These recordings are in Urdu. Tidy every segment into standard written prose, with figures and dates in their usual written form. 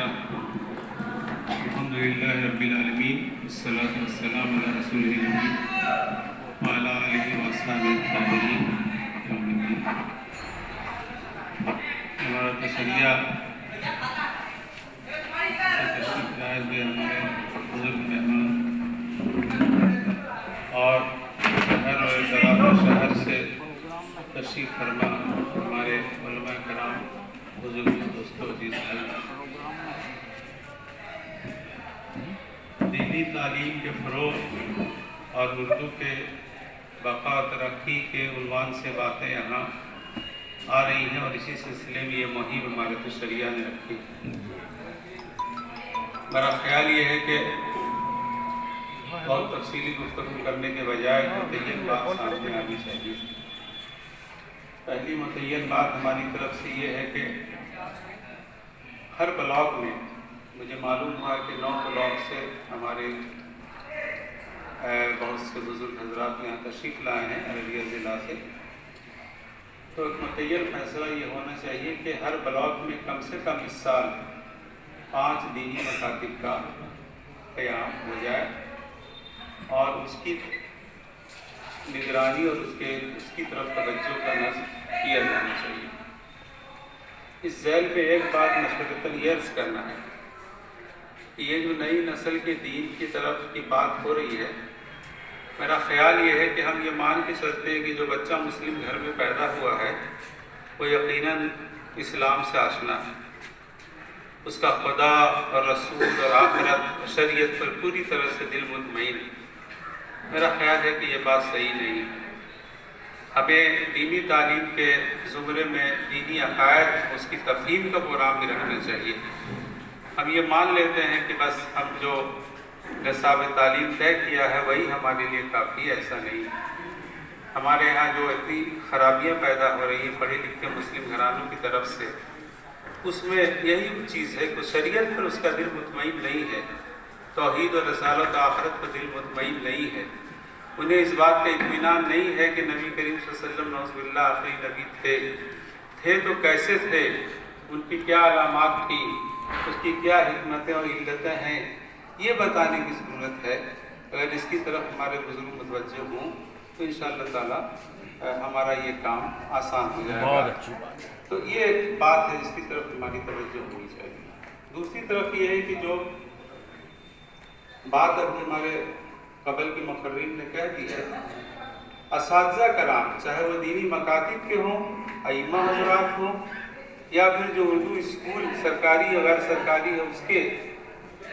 لله الحمد لله رب العالمين والصلاة والسلام على رسوله الأمين وعلى آله وأصحابه الطاهرين يوم الدين. ہمارا تشریہ تشریف لائے ہوئے ہمارے بزرگ مہمان اور شہر اور اطراف شہر سے تشریف فرما ہمارے علماء کرام، بزرگ دوستوں، عزیز بھائی، دینی تعلیم کے فروغ اور اردو کے بقا و ترقی کے عنوان سے باتیں یہاں آ رہی ہیں اور اسی سلسلے میں یہ مہم امارت الشریعہ نے رکھی. میرا خیال یہ ہے کہ بہت تفصیلی گفتگو کرنے کے بجائے متعین بات سامنے آنی چاہیے. پہلی متعین بات ہماری طرف سے یہ ہے کہ ہر بلاک میں مجھے معلوم ہوا کہ 9 بلاک سے ہمارے بہت سے بزرگ حضرات یہاں تشریف لائے ہیں ارریہ ضلع سے. تو ایک متعین فیصلہ یہ ہونا چاہیے کہ ہر بلاک میں کم سے کم اس سال 5 دینی مکاتب کا قیام ہو جائے اور اس کی نگرانی اور اس کی طرف توجہ کا نصب کیا جانا چاہیے. اس ذیل پہ ایک بات مشورتاً یہ عرض کرنا ہے کہ یہ جو نئی نسل کے دین کی طرف کی بات ہو رہی ہے، میرا خیال یہ ہے کہ ہم یہ مان کے چلتے ہیں کہ جو بچہ مسلم گھر میں پیدا ہوا ہے وہ یقیناً اسلام سے آشنا ہے، اس کا خدا اور رسول اور آخرت شریعت پر پوری طرح سے دل مطمئن ہے. میرا خیال ہے کہ یہ بات صحیح نہیں ہے. ہمیں دینی تعلیم کے زمرے میں دینی عقائد، اس کی تفہیم کا پروگرام بھی رکھنا چاہیے. ہم یہ مان لیتے ہیں کہ بس ہم جو نصاب تعلیم طے کیا ہے وہی ہمارے لیے کافی ہے. ایسا نہیں. ہمارے ہاں جو اتنی خرابیاں پیدا ہو رہی ہیں پڑھے لکھے مسلم گھرانوں کی طرف سے، اس میں یہی چیز ہے کہ شریعت پر اس کا دل مطمئن نہیں ہے، توحید اور رسالت آخرت پر دل مطمئن نہیں ہے. انہیں اس بات کا اطمینان نہیں ہے کہ نبی کریم صلی اللہ علیہ وسلم نعوذ باللہ آخری نبی تھے تو کیسے تھے، ان کی کیا علامات تھیں، اس کی کیا حکمتیں اور علتیں ہیں، یہ بتانے کی ضرورت ہے. اگر اس کی طرف ہمارے بزرگ متوجہ ہوں تو انشاءاللہ تعالی ہمارا یہ کام آسان ہو جائے گا. تو یہ ایک بات ہے جس کی طرف ہماری توجہ ہونی چاہیے. دوسری طرف یہ ہے کہ جو بات ابھی ہمارے قبل کے مقررین نے کہہ دی ہے، اساتذہ کرام چاہے وہ دینی مکاتب کے ہوں، ائمہ حضرات ہوں، یا پھر جو اردو اسکول سرکاری یا غیر سرکاری ہے، اس کے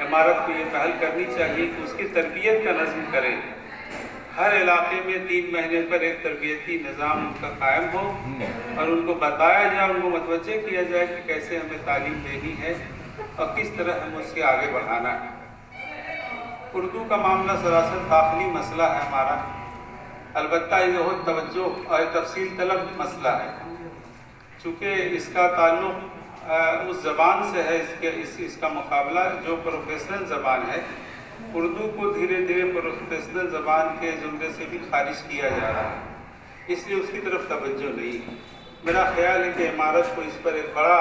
عمارت کو یہ پہل کرنی چاہیے کہ اس کی تربیت کا نظم کرے. ہر علاقے میں 3 مہینے پر ایک تربیتی نظام ان کا قائم ہو اور ان کو بتایا جائے، ان کو متوجہ کیا جائے کہ کیسے ہمیں تعلیم دینی ہے اور کس طرح ہمیں اس کے آگے بڑھانا ہے. اردو کا معاملہ سراسر داخلی مسئلہ ہے ہمارا، البتہ یہ بہت توجہ اور تفصیل طلب مسئلہ ہے. چونکہ اس کا تعلق اس زبان سے ہے، اس کا مقابلہ جو پروفیشنل زبان ہے، اردو کو دھیرے دھیرے پروفیشنل زبان کے زمرے سے بھی خارج کیا جا رہا ہے، اس لیے اس کی طرف توجہ نہیں ہے. میرا خیال ہے کہ عمارت کو اس پر ایک بڑا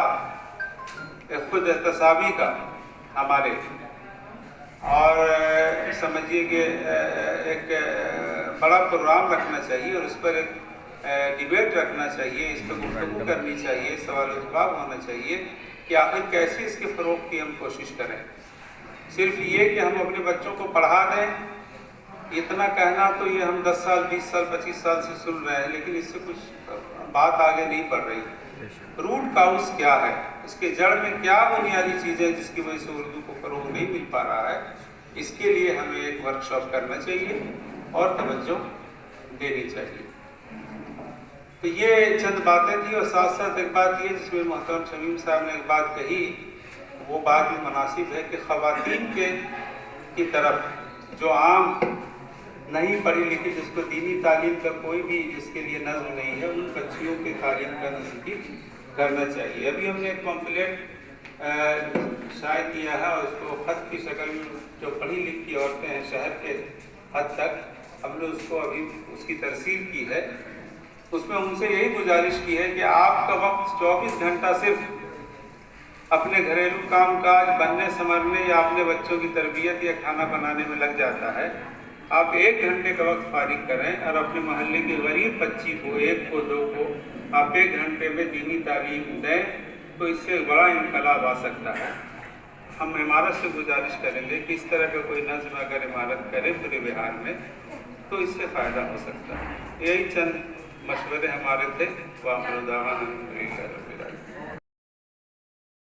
خود احتسابی کا ہمارے اور سمجھیے کہ ایک بڑا پروگرام رکھنا چاہیے اور اس پر ایک ڈیبیٹ رکھنا چاہیے، اس پر گفتگو کرنی چاہیے، سوال و جواب ہونا چاہیے کہ آخر کیسے اس کے فروغ کی ہم کوشش کریں. صرف یہ کہ ہم اپنے بچوں کو پڑھا دیں، اتنا کہنا تو یہ ہم 10 سال 20 سال 25 سال سے سن رہے ہیں، لیکن اس سے کچھ بات آگے نہیں بڑھ رہی. روٹ کاؤز کیا ہے، اس کے جڑ میں کیا بنیادی چیز ہے جس کی وجہ سے اردو کو فروغ نہیں مل پا رہا ہے. اس کے لیے ہمیں ایک ورکشاپ کرنا چاہیے اور توجہ دینی چاہیے. تو یہ چند باتیں تھیں اور ساتھ ساتھ ایک بات یہ جس میں محترم شمیم صاحب نے ایک بات کہی، وہ بات بھی مناسب ہے کہ خواتین کی طرف جو عام نہیں پڑھی لکھی، جس کو دینی تعلیم کا کوئی بھی جس کے لیے نظم نہیں ہے، ان بچیوں کی تعلیم کا نظم بھی کرنا چاہیے. ابھی ہم نے ایک پمفلیٹ شائع کیا ہے اور اس کو خط کی شکل میں جو پڑھی لکھی عورتیں ہیں شہر کے حد تک، ہم نے اس کو ابھی اس کی ترسیل کی ہے. اس میں ان سے یہی گزارش کی ہے کہ آپ کا وقت 24 گھنٹہ صرف اپنے گھریلو کام کاج بننے سنورنے یا اپنے بچوں کی تربیت یا کھانا بنانے میں لگ جاتا ہے، آپ 1 گھنٹے کا وقت فارغ کریں اور اپنے محلے کی غریب بچی کو، 1 کو 2 کو آپ 1 گھنٹے میں دینی تعلیم دیں تو اس سے بڑا انقلاب آ سکتا ہے۔ ہم عمارت سے گزارش کریں گے کہ اس طرح کا کوئی نظم اگر عمارت کرے پورے بہار میں تو اس سے فائدہ ہو سکتا ہے۔ یہی چند مشورے ہمارے تھے۔ وآخر دعوانا الحمدللہ رب العالمین۔